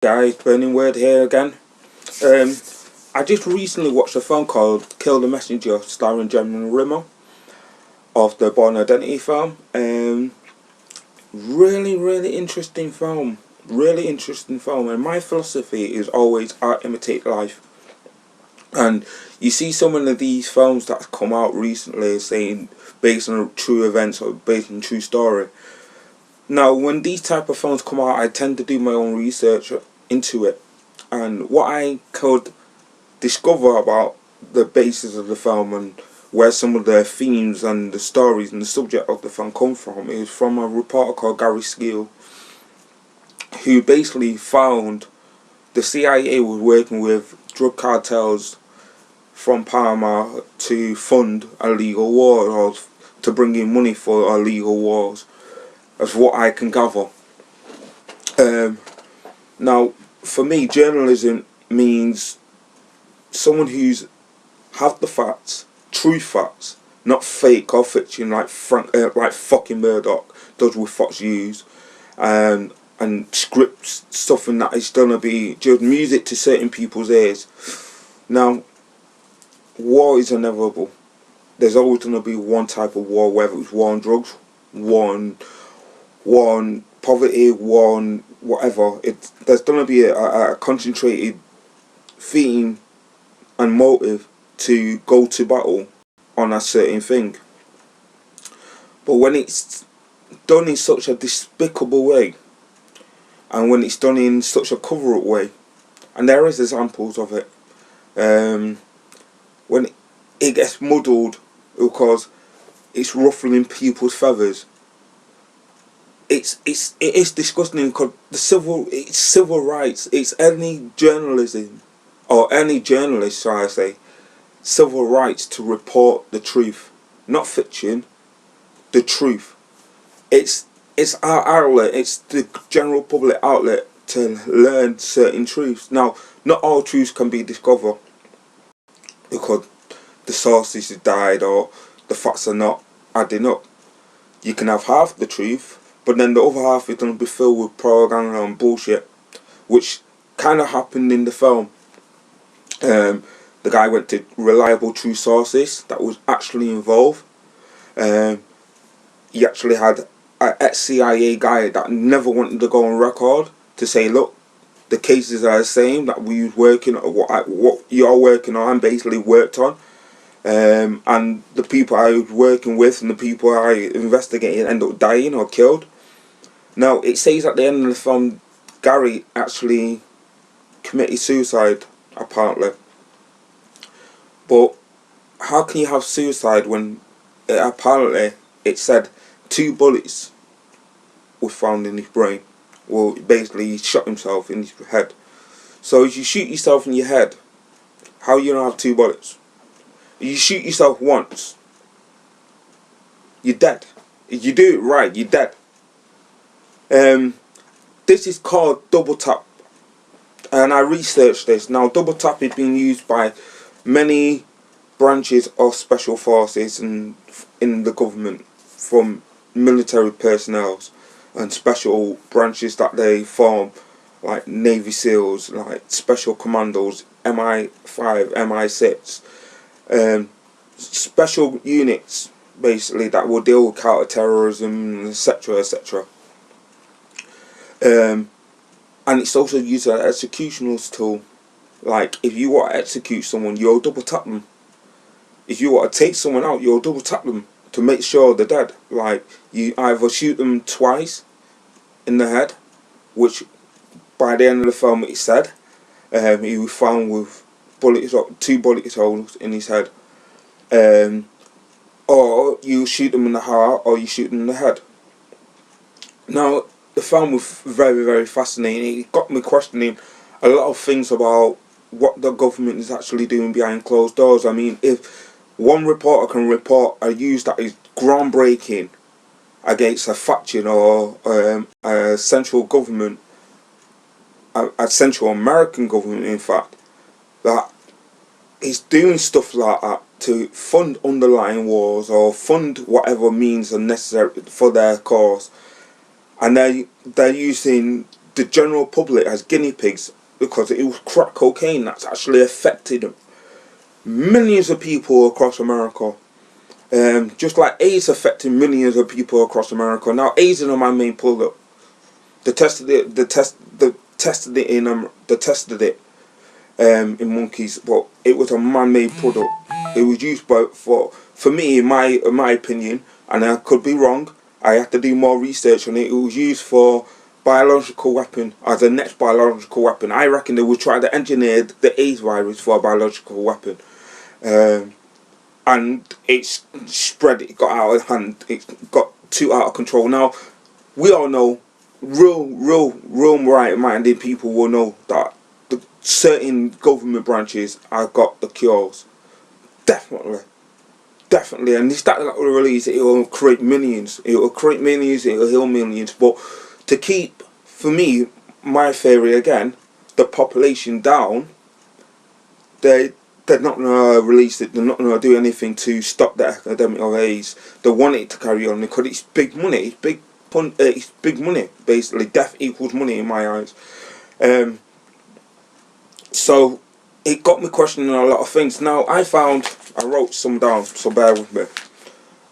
Guy, Burning Word here again. Um, I just recently watched a film called Kill the Messenger, starring Gemma Rimmer of the Born Identity film. Really interesting film. Really interesting film. And my philosophy is always art imitate life. And you see some of these films that come out recently saying based on true events or based on true story. Now, when these type of films come out, I tend to do my own research into it. And what I could discover about the basis of the film and where some of the themes and the stories and the subject of the film come from is from a reporter called Gary Webb, who basically found the CIA was working with drug cartels from Panama to fund illegal wars or to bring in money for illegal wars, as what I can gather. Now, for me, journalism means someone who's have the facts, true facts, not fake or fiction like like fucking Murdoch does with Fox News, and scripts something that is gonna be just music to certain people's ears. Now, war is inevitable. There's always gonna be one type of war, whether it's war on drugs, war on poverty, war on whatever. There's gonna be a concentrated theme and motive to go to battle on a certain thing. But when it's done in such a despicable way, and when it's done in such a cover-up way, and there is examples of it, when it gets muddled because it's ruffling people's feathers, it is disgusting because it's civil rights. It's any journalism or any journalist, shall I say, civil rights to report the truth, not fiction, the truth. It's our outlet. It's the general public outlet to learn certain truths. Now, not all truths can be discovered because the sources have died or the facts are not adding up. You can have half the truth, but then the other half is going to be filled with propaganda and bullshit, which kind of happened in the film. The guy went to reliable true sources that was actually involved. He actually had an ex-CIA guy that never wanted to go on record to say, look, the cases are the same that we was working on, what you're working on, basically worked on. And the people I was working with and the people I investigated ended up dying or killed. Now, it says at the end of the film, Gary actually committed suicide, apparently. But how can you have suicide when apparently it said 2 bullets were found in his brain? Well, basically he shot himself in his head. So if you shoot yourself in your head, how you don't have 2 bullets? If you shoot yourself once, you're dead. If you do it right, you're dead. This is called double tap, and I researched this. Now, double tap is being used by many branches of special forces and in the government, from military personnel and special branches that they form, like Navy SEALs, like special commandos, MI5, MI6, special units basically that will deal with counter-terrorism, etc, etc. And it's also used as an executioner's tool. Like, if you want to execute someone, you'll double tap them. If you want to take someone out, you'll double tap them to make sure they're dead. Like, you either shoot them twice in the head, which by the end of the film it said he was found with 2 bullet holes in his head, or you shoot them in the heart or you shoot them in the head. Now, the film was very fascinating. It got me questioning a lot of things about what the government is actually doing behind closed doors. I mean, if one reporter can report a news that is groundbreaking against a faction or a central government, a Central American government in fact, that is doing stuff like that to fund underlying wars or fund whatever means are necessary for their cause, and they're using the general public as guinea pigs, because it was crack cocaine that's actually affected millions of people across America. Just like AIDS affecting millions of people across America. Now AIDS is a man-made product. They tested it in monkeys, but it was a man-made product. It was used for me, in my opinion, and I could be wrong. I have to do more research on it. It was used for biological weapon, as a next biological weapon. I reckon they would try to engineer the AIDS virus for a biological weapon. And it's spread, it got out of hand, it got too out of control. Now, we all know, real right-minded people will know that the certain government branches have got the cures. Definitely. And this that will release, it will create millions. It will create millions, it will heal millions. But to keep, for me, my theory again, the population down, they're not going to release it. They're not going to do anything to stop the epidemic of AIDS. They want it to carry on because it's big money. It's big money, basically. Death equals money in my eyes. So it got me questioning a lot of things. Now I wrote some down, so bear with me.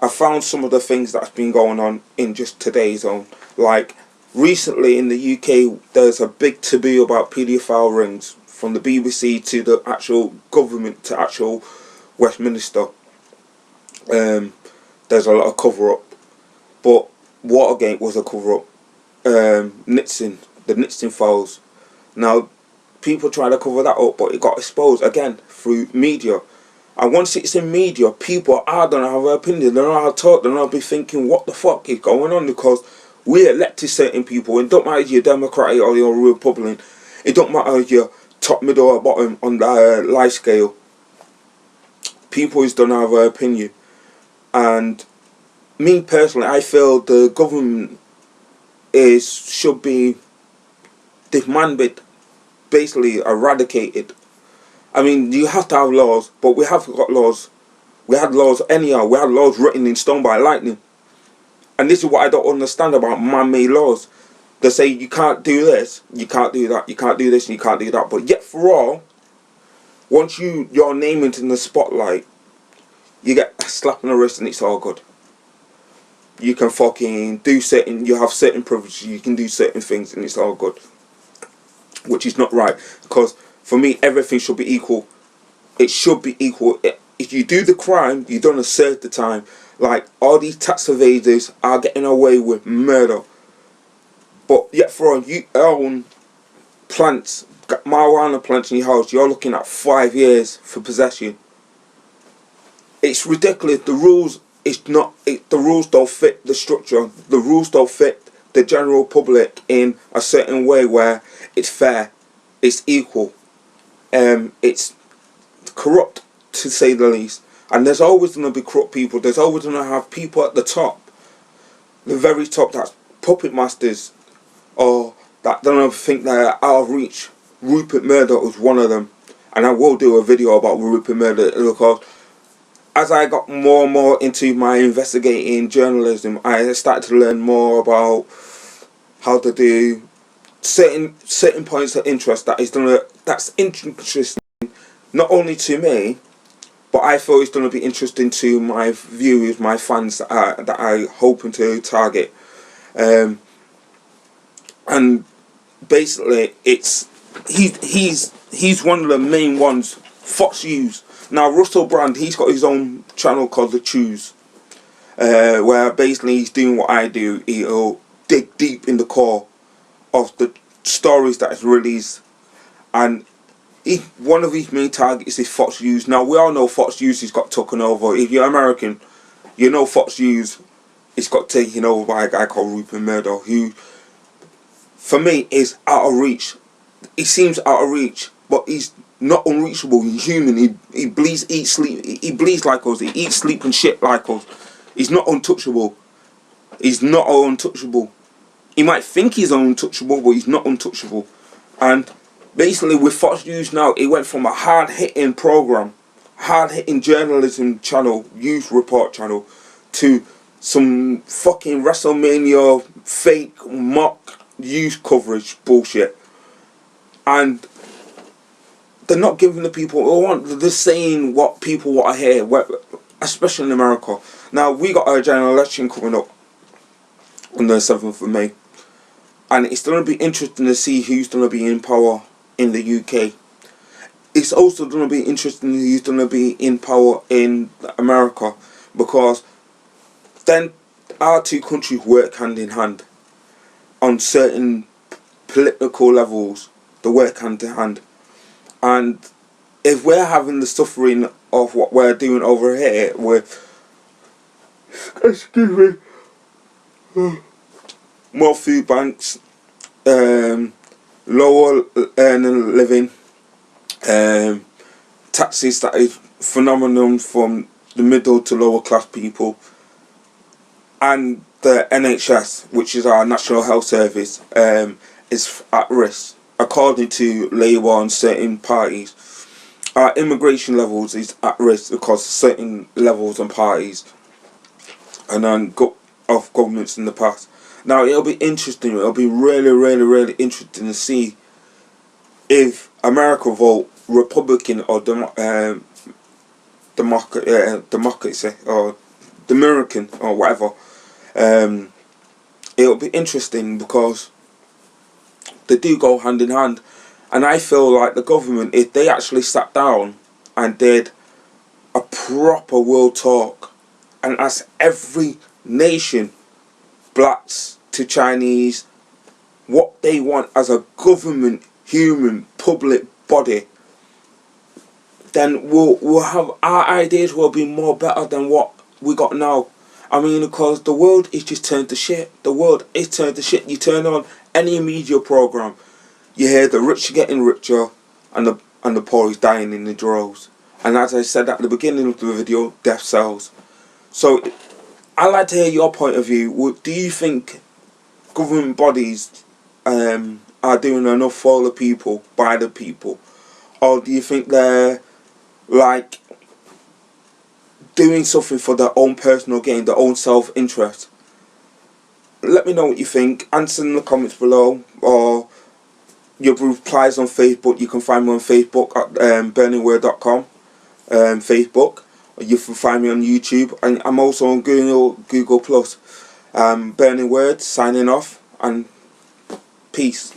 I found some of the things that's been going on in just today's zone. Like recently in the UK, there's a big taboo about paedophile rings, from the BBC to the actual government to actual Westminster. There's a lot of cover up, but Watergate was a cover up. The Nixon files. Now people try to cover that up, but it got exposed again through media. And once it's in media, people are gonna have an opinion. They're not gonna talk. They're not be thinking, what the fuck is going on? Because we elected certain people. It don't matter if you're Democrat or you're Republican. It don't matter if you're top, middle or bottom on the life scale. People is don't have an opinion. And me personally, I feel the government should be disbanded, basically eradicated. I mean, you have to have laws, but we have got laws. We had laws anyhow. We had laws written in stone by lightning. And this is what I don't understand about man-made laws. They say you can't do this, you can't do that, you can't do this, and you can't do that. But yet for all, once your name is in the spotlight, you get a slap on the wrist and it's all good. You can fucking do you have certain privileges, you can do certain things and it's all good. Which is not right. Because for me, everything should be equal. It should be equal. If you do the crime, you don't serve the time. Like, all these tax evaders are getting away with murder. But yet for all, you own plants, marijuana plants in your house, you're looking at 5 years for possession. It's ridiculous. The rules, the rules don't fit the structure. The rules don't fit the general public in a certain way where it's fair, it's equal, it's corrupt, to say the least. And there's always going to be corrupt people. There's always going to have people at the top, the very top, that's puppet masters, or that don't think they're out of reach. Rupert Murdoch was one of them, and I will do a video about Rupert Murdoch, because as I got more and more into my investigating journalism, I started to learn more about how to do certain points of interest that's interesting not only to me, but I feel it's going to be interesting to my viewers, my fans that I hoping to target. And basically, he's one of the main ones. Fox News. Now Russell Brand, he's got his own channel called The Choose, where basically he's doing what I do. He'll dig deep in the core of the stories that is released, and one of his main targets is Fox News. Now we all know Fox News has got taken over. If you're American, you know Fox News has got taken over by a guy called Rupert Murdoch, who for me is out of reach. He seems out of reach, but he's not unreachable. He's human. He bleeds, eats, sleep. He bleeds like us. He eats, sleep, and shit like us. He's not untouchable. He's not untouchable. He might think he's untouchable, but he's not untouchable. And basically with Fox News now, it went from a hard-hitting program, hard-hitting journalism channel, news report channel, to some fucking WrestleMania fake mock news coverage bullshit, and they're not giving the people what they want. They're saying what people want to hear, especially in America. Now, we got our general election coming up on the 7th of May, and it's going to be interesting to see who's going to be in power in the UK. It's also going to be interesting who's going to be in power in America, because then our two countries work hand in hand on certain political levels. They work hand in hand, and if we're having the suffering of what we're doing over here with, excuse me, more food banks, lower earning living, taxes that is phenomenon from the middle to lower class people, and the NHS, which is our National Health Service, is at risk. According to Labour and certain parties, our immigration levels is at risk because of certain levels and parties and of governments in the past. Now, it'll be interesting. It'll be really, really, really interesting to see if America vote Republican or democracy or American or whatever. It'll be interesting because they do go hand in hand, and I feel like the government, if they actually sat down and did a proper world talk and asked every nation, blacks to Chinese, what they want as a government, human, public body, then we'll have, our ideas will be more better than what we got now. I mean, because the world is just turned to shit. The world is turned to shit. You turn on any media program, you hear the rich are getting richer and the poor is dying in the droves. And as I said at the beginning of the video, death sells. So I'd like to hear your point of view. Do you think government bodies are doing enough for the people, by the people? Or do you think they're like doing something for their own personal gain, their own self-interest? Let me know what you think. Answer in the comments below, or your replies on Facebook. You can find me on Facebook at burningword.com, Facebook. Or you can find me on YouTube, and I'm also on Google Plus. Burning Word, signing off, and peace.